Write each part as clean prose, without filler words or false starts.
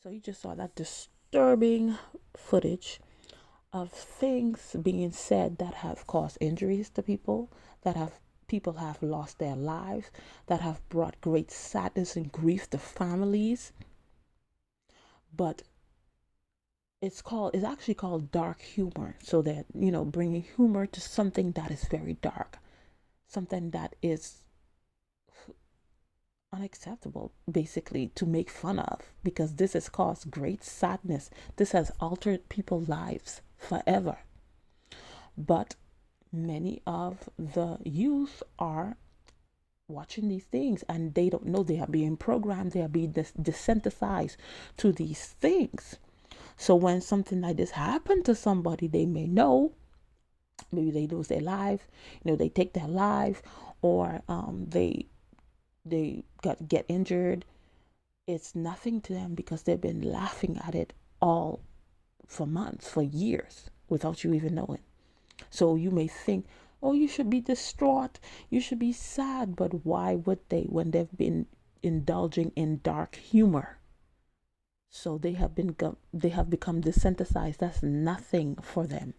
So you just saw that disturbing footage of things being said that have caused injuries to people, that have people have lost their lives, that have brought great sadness and grief to families. But it's actually called dark humor. So that, bringing humor to something that is very dark, something that is unacceptable, basically, to make fun of, because this has caused great sadness. This has altered people's lives forever. But many of the youth are watching these things and they don't know they are being programmed, they are being desensitized to these things. So when something like this happened to somebody, they may know, maybe they lose their life, they take their life, or they get injured. It's nothing to them because they've been laughing at it all for months, for years, without you even knowing. So you may think, oh, you should be distraught, you should be sad. But why would they, when they've been indulging in dark humor? So they have become desensitized. That's nothing for them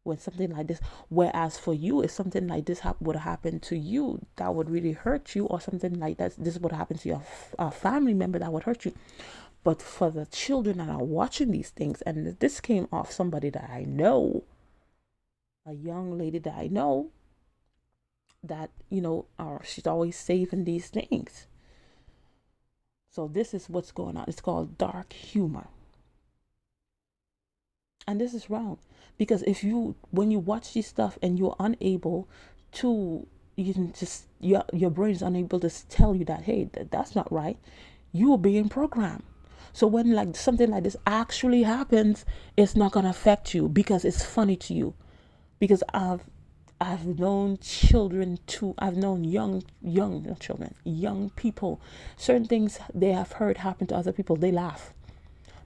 when something like this. Whereas for you, if something like this would have happened to you, that would really hurt you, or something like that, this would happen to your family member, that would hurt you. But for the children that are watching these things, and this came off somebody that I know, a young lady that I know, that she's always saving these things. So this is what's going on. It's called dark humor. And this is wrong, because when you watch this stuff and you're unable to, you can just, your brain is unable to tell you that, hey, that's not right, you are being programmed. So when like something like this actually happens, it's not going to affect you because it's funny to you. Because I've known young people, certain things they have heard happen to other people, they laugh.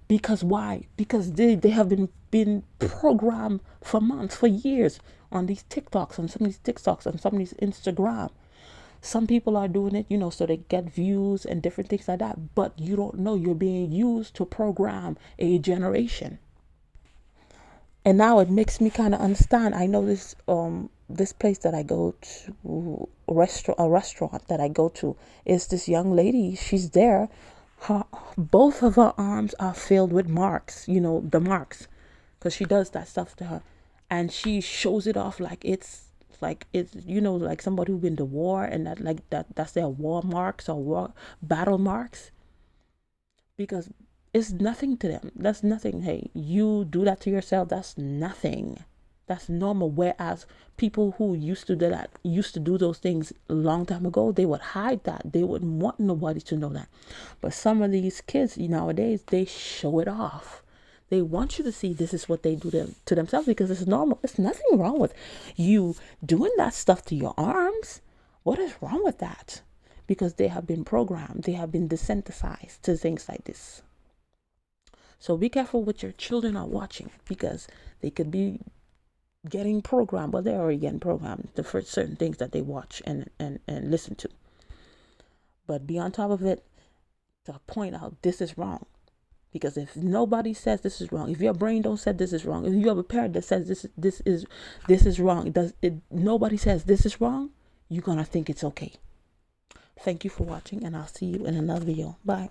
Because why? Because they have been programmed for months, for years, on these TikToks, on some of these TikToks, on some of these Instagram. Some people are doing it, so they get views and different things like that. But you don't know you're being used to program a generation. And now it makes me kind of understand. I know this place that I go to, a restaurant that I go to, is this young lady. She's there. Both of her arms are filled with marks, the marks, because she does that stuff to her, and she shows it off like it's like somebody who's been to war, and that's their war marks or war battle marks, because it's nothing to them. That's nothing. Hey, you do that to yourself, that's nothing. That's normal. Whereas people who used to do those things a long time ago, they would hide that. They wouldn't want nobody to know that. But some of these kids nowadays, they show it off. They want you to see this is what they do to themselves, because it's normal. There's nothing wrong with you doing that stuff to your arms. What is wrong with that? Because they have been programmed. They have been desensitized to things like this. So be careful what your children are watching, because they could be getting programmed, but they're already getting programmed for certain things that they watch and listen to. But be on top of it to point out this is wrong. Because if nobody says this is wrong, if your brain don't say this is wrong, if you have a parent that says this is wrong, nobody says this is wrong, you're gonna think it's okay. Thank you for watching, and I'll see you in another video. Bye.